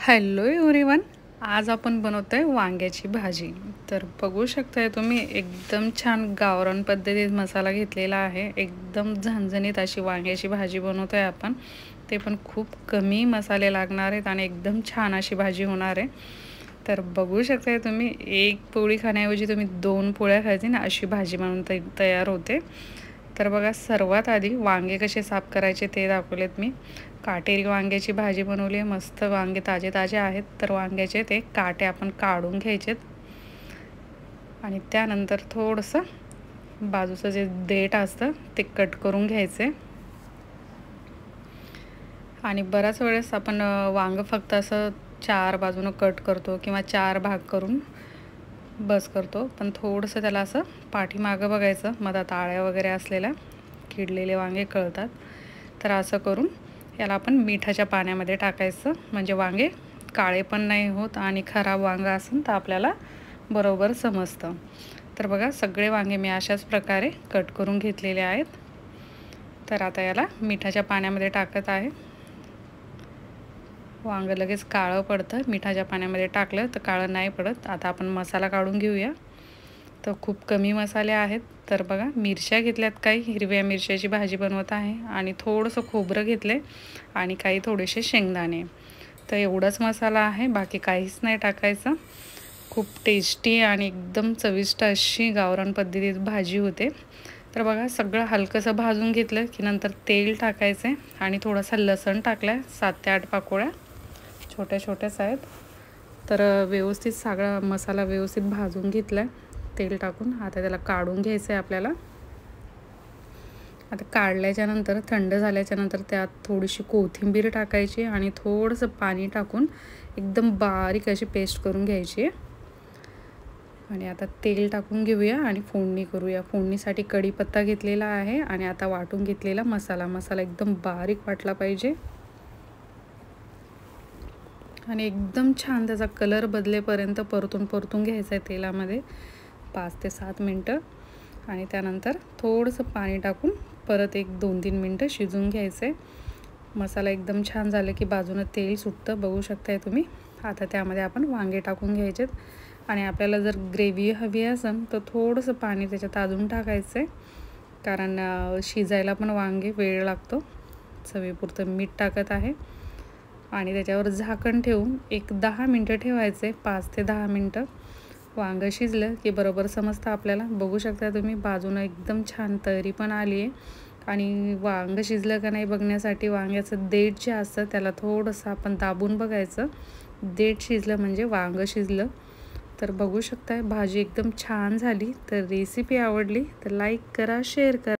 Hello everyone, आज आपण बनवतोय वांग्याची भाजी। तर बघू शकताय तुम्ही एकदम छान गावरान पद्धतीत मसाला घेतलेला आहे। एकदम झणझणीत अशी वांग्याची भाजी बनवतोय आपण। ते पण खूप कमी मसाले लागणार आहेत आणि एकदम छान अशी भाजी होणार आहे। तर बघू शकताय तुम्ही, एक पोळी खाण्याऐवजी तुम्ही 2 पोळ्या खायची ना, अशी भाजी बनवून तयार होते। तर बघा, सर्वात आधी वांगे कसे साफ करायचे ते दाखवलेत मी। काटेरी वांग्याची भाजी बनवली आहे। मस्त वांगे ताजे ताजे आहेत, तर वांग्याचे ते काटे आपण काढून घ्यायचेत आणि त्यानंतर थोडंसं बाजूचं जे देठ असतं ते कट करून घ्यायचे। आणि बऱ्याच वेळेस आपण वांग फक्त असं 4 बाजूनं कट करतो किंवा 4 भाग करून बस करतो, पण थोडंसं त्याला असं पाठीमागं बघायचं, मधात आळ्या वगैरे असलेल्या किडलेले वांगे कळतात। तर असं करून याला आपण मिठाच्या पाण्यामध्ये टाकायचं, म्हणजे वांगे काळे पण नाही होत आणि खराब वांगा असेल तर आपल्याला बरोबर समजतं। तर बघा, सगळे वांगे मी अशाच प्रकारे कट करून घेतलेले आहेत। तर आता याला मिठाच्या पाण्यामध्ये टाकत आहे। वांग लगेच काळं पडतं, मिठाच्या पाण्यामध्ये टाकलं तर काळं नाही पडत। आता आपण मसाला काढून घेऊया। तर खूप कमी मसाले आहेत। तर बघा, मिरच्या घेतल्यात, काही हिरव्या मिरच्याची भाजी बनवत आहे आणि थोडंसं खोबरं घेतले आणि काही थोडेसे शेंगदाणे। तर एवढाच मसाला आहे, बाकी काहीच नाही टाकायचं। खूप टेस्टी आणि एकदम चविष्ट अशी गावरान पद्धतीत भाजी होते। तर बघा, सगळं हलकंसं भाजून घेतलं की नंतर तेल टाकायचं आणि थोडासा लसण टाकला, 7 ते 8 पाकळ्या छोट्या छोट्याच आहेत। तर व्यवस्थित सगळा मसाला व्यवस्थित भाजून घेतला तेल टाकून। आता त्याला काढून घ्यायचं आहे आपल्याला। आता काढल्याच्या नंतर, थंड झाल्याच्या नंतर त्यात थोडीशी कोथिंबीर टाकायची आणि थोडंसं पाणी टाकून एकदम बारीक अशी पेस्ट करून घ्यायची आहे। आणि आता तेल टाकून घेऊया आणि फोडणी करूया। फोडणीसाठी कढीपत्ता घेतलेला आहे आणि आता वाटून घेतलेला मसाला एकदम बारीक वाटला पाहिजे आणि एकदम छान त्याचा कलर बदलेपर्यंत परतून घ्यायचा आहे तेलामध्ये 5 ते 7 मिनटं। आणि त्यानंतर थोडंसं पाणी टाकून परत 1-2-3 मिनटं शिजवून घ्यायचं आहे। मसाला एकदम छान झालं की बाजूनं तेल सुटतं, बघू शकताय तुम्ही। आता त्यामध्ये आपण वांगे टाकून घ्यायचेत आणि आपल्याला जर ग्रेव्ही हवी असेल तर थोडंसं पाणी त्याच्यात अजून टाकायचं आहे, कारण शिजायला पण वांगे वेळ लागतो। चवीपुरतं मीठ टाकत आहे आणि त्याच्यावर झाकण ठेवून 10 मिनटं ठेवायचे, 5 ते 10 मिनटं। वांगं शिजलं की बरोबर समजतं आपल्याला। बघू शकता तुम्ही, बाजूनं एकदम छान तर्री पण आली आहे। आणि वांगं शिजलं का नाही बघण्यासाठी वांग्याचं देठ जे असतं त्याला थोडंसं आपण दाबून बघायचं। देठ शिजलं म्हणजे वांगं शिजलं। तर बघू शकताय, भाजी एकदम छान झाली। तर रेसिपी आवडली तर लाईक करा, शेअर करा।